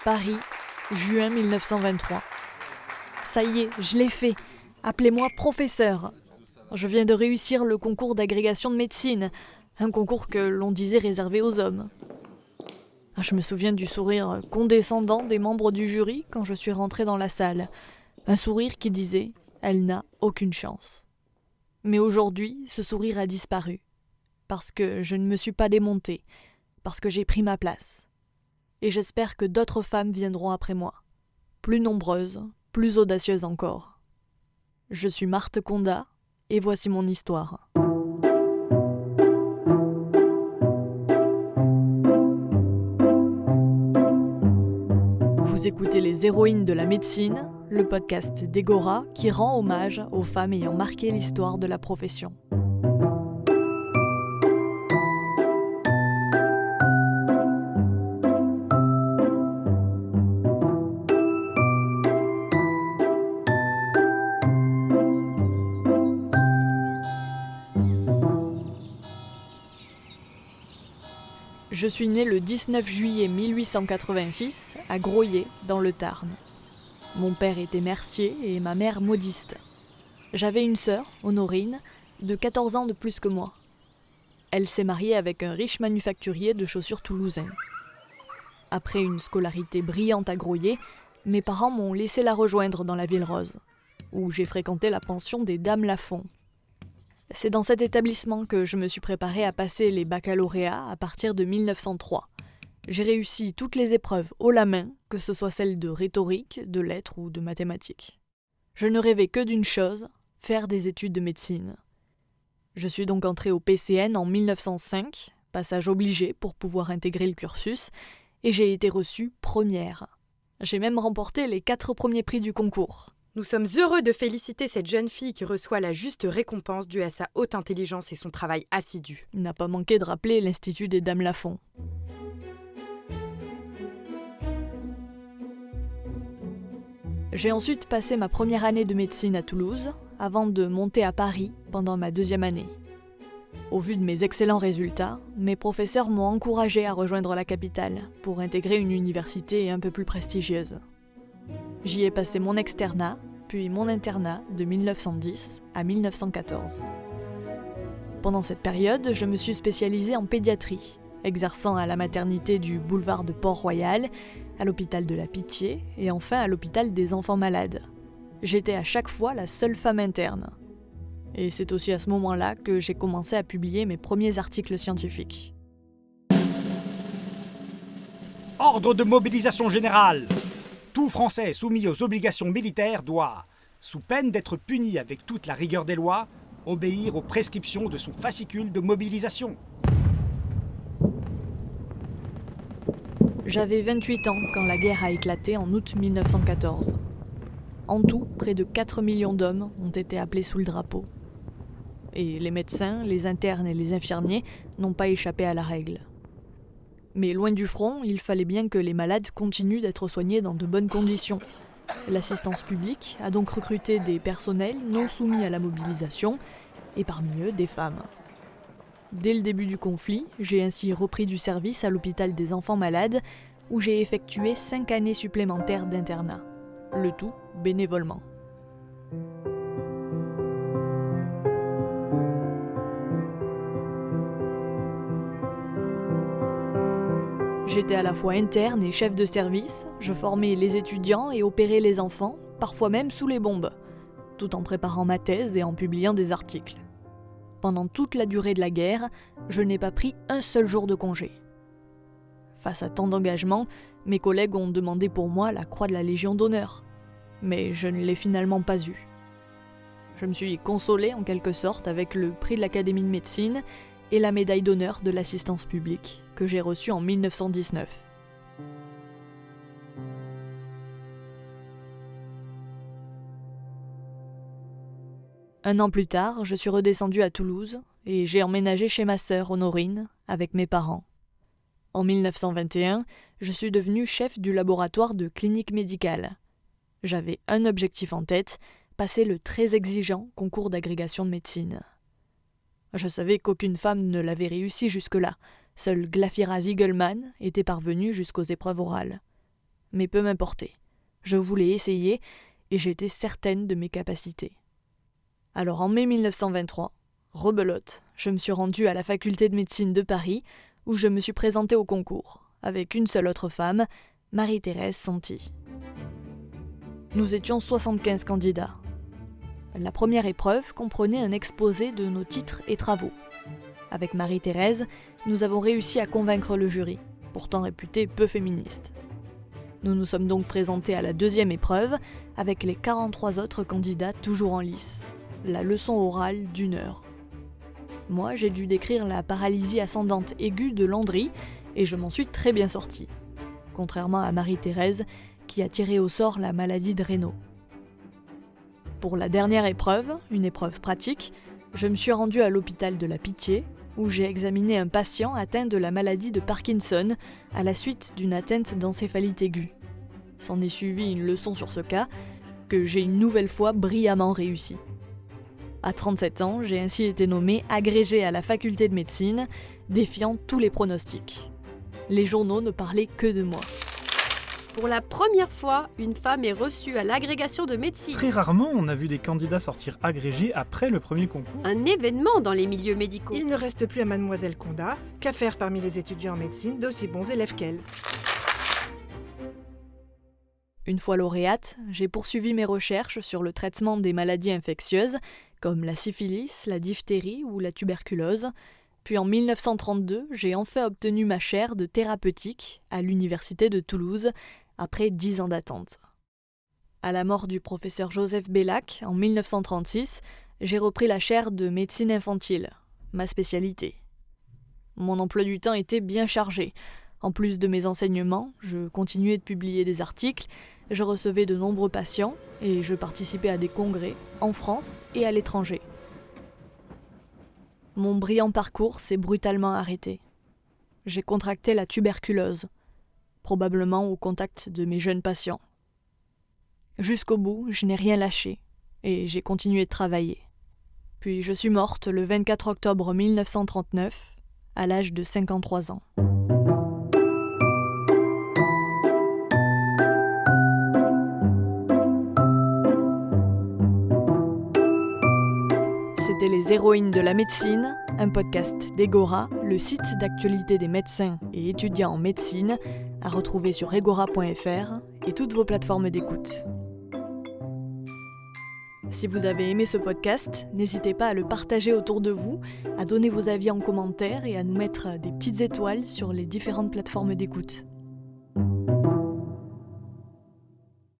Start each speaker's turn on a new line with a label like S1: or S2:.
S1: Paris, juin 1923. Ça y est, je l'ai fait. Appelez-moi professeur. Je viens de réussir le concours d'agrégation de médecine, un concours que l'on disait réservé aux hommes. Je me souviens du sourire condescendant des membres du jury quand je suis rentrée dans la salle. Un sourire qui disait « Elle n'a aucune chance ». Mais aujourd'hui, ce sourire a disparu. Parce que je ne me suis pas démontée. Parce que j'ai pris ma place. Et j'espère que d'autres femmes viendront après moi. Plus nombreuses, plus audacieuses encore. Je suis Marthe Condat, et voici mon histoire. Vous écoutez Les Héroïnes de la médecine, le podcast d'Egora qui rend hommage aux femmes ayant marqué l'histoire de la profession. Je suis née le 19 juillet 1886 à Groyers, dans le Tarn. Mon père était mercier et ma mère modiste. J'avais une sœur, Honorine, de 14 ans de plus que moi. Elle s'est mariée avec un riche manufacturier de chaussures toulousain. Après une scolarité brillante à Groyers, mes parents m'ont laissé la rejoindre dans la Ville Rose, où j'ai fréquenté la pension des Dames Lafont. C'est dans cet établissement que je me suis préparée à passer les baccalauréats à partir de 1903. J'ai réussi toutes les épreuves haut la main, que ce soit celles de rhétorique, de lettres ou de mathématiques. Je ne rêvais que d'une chose, faire des études de médecine. Je suis donc entrée au PCN en 1905, passage obligé pour pouvoir intégrer le cursus, et j'ai été reçue première. J'ai même remporté les 4 premiers prix du concours.
S2: Nous sommes heureux de féliciter cette jeune fille qui reçoit la juste récompense due à sa haute intelligence et son travail assidu.
S1: Il n'a pas manqué de rappeler l'Institut des Dames Lafont. J'ai ensuite passé ma première année de médecine à Toulouse, avant de monter à Paris pendant ma 2e année. Au vu de mes excellents résultats, mes professeurs m'ont encouragée à rejoindre la capitale pour intégrer une université un peu plus prestigieuse. J'y ai passé mon externat, puis mon internat de 1910 à 1914. Pendant cette période, je me suis spécialisée en pédiatrie, exerçant à la maternité du boulevard de Port-Royal, à l'hôpital de la Pitié et enfin à l'hôpital des enfants malades. J'étais à chaque fois la seule femme interne. Et c'est aussi à ce moment-là que j'ai commencé à publier mes premiers articles scientifiques.
S3: Ordre de mobilisation générale. Tout Français soumis aux obligations militaires doit, sous peine d'être puni avec toute la rigueur des lois, obéir aux prescriptions de son fascicule de mobilisation.
S1: J'avais 28 ans quand la guerre a éclaté en août 1914. En tout, près de 4 millions d'hommes ont été appelés sous le drapeau. Et les médecins, les internes et les infirmiers n'ont pas échappé à la règle. Mais loin du front, il fallait bien que les malades continuent d'être soignés dans de bonnes conditions. L'assistance publique a donc recruté des personnels non soumis à la mobilisation, et parmi eux des femmes. Dès le début du conflit, j'ai ainsi repris du service à l'hôpital des enfants malades, où j'ai effectué 5 années supplémentaires d'internat. Le tout bénévolement. J'étais à la fois interne et chef de service, je formais les étudiants et opérais les enfants, parfois même sous les bombes, tout en préparant ma thèse et en publiant des articles. Pendant toute la durée de la guerre, je n'ai pas pris un seul jour de congé. Face à tant d'engagement, mes collègues ont demandé pour moi la croix de la Légion d'honneur, mais je ne l'ai finalement pas eue. Je me suis consolée en quelque sorte avec le prix de l'Académie de médecine et la médaille d'honneur de l'assistance publique, que j'ai reçue en 1919. Un an plus tard, je suis redescendue à Toulouse et j'ai emménagé chez ma sœur Honorine avec mes parents. En 1921, je suis devenue chef du laboratoire de clinique médicale. J'avais un objectif en tête, passer le très exigeant concours d'agrégation de médecine. Je savais qu'aucune femme ne l'avait réussi jusque-là. Seule Glafira Ziegelmann était parvenue jusqu'aux épreuves orales. mais peu m'importait. Je voulais essayer et j'étais certaine de mes capacités. Alors en mai 1923, rebelote, je me suis rendue à la faculté de médecine de Paris où je me suis présentée au concours, avec une seule autre femme, Marie-Thérèse Santi. Nous étions 75 candidats. La première épreuve comprenait un exposé de nos titres et travaux. Avec Marie-Thérèse, nous avons réussi à convaincre le jury, pourtant réputé peu féministe. Nous nous sommes donc présentés à la deuxième épreuve, avec les 43 autres candidats toujours en lice. La leçon orale d'1 heure. Moi, j'ai dû décrire la paralysie ascendante aiguë de Landry, et je m'en suis très bien sortie. Contrairement à Marie-Thérèse, qui a tiré au sort la maladie de Raynaud. Pour la dernière épreuve, une épreuve pratique, je me suis rendue à l'hôpital de la Pitié, où j'ai examiné un patient atteint de la maladie de Parkinson à la suite d'une atteinte d'encéphalite aiguë. S'en est suivi une leçon sur ce cas, que j'ai une nouvelle fois brillamment réussi. À 37 ans, j'ai ainsi été nommée agrégée à la faculté de médecine, défiant tous les pronostics. Les journaux ne parlaient que de moi.
S4: Pour la première fois, une femme est reçue à l'agrégation de médecine.
S5: Très rarement, on a vu des candidats sortir agrégés après le premier concours.
S4: Un événement dans les milieux médicaux.
S6: Il ne reste plus à Mademoiselle Condat qu'à faire parmi les étudiants en médecine d'aussi bons élèves qu'elle.
S1: Une fois lauréate, j'ai poursuivi mes recherches sur le traitement des maladies infectieuses, comme la syphilis, la diphtérie ou la tuberculose. Puis en 1932, j'ai enfin obtenu ma chaire de thérapeutique à l'université de Toulouse, après 10 ans d'attente. À la mort du professeur Joseph Bellac, en 1936, j'ai repris la chaire de médecine infantile, ma spécialité. Mon emploi du temps était bien chargé. En plus de mes enseignements, je continuais de publier des articles, je recevais de nombreux patients et je participais à des congrès en France et à l'étranger. Mon brillant parcours s'est brutalement arrêté. J'ai contracté la tuberculose, probablement au contact de mes jeunes patients. Jusqu'au bout, je n'ai rien lâché et j'ai continué de travailler. Puis je suis morte le 24 octobre 1939, à l'âge de 53 ans. C'était Les Héroïnes de la médecine, un podcast d'Egora, le site d'actualité des médecins et étudiants en médecine, à retrouver sur egora.fr et toutes vos plateformes d'écoute. Si vous avez aimé ce podcast, n'hésitez pas à le partager autour de vous, à donner vos avis en commentaire et à nous mettre des petites étoiles sur les différentes plateformes d'écoute.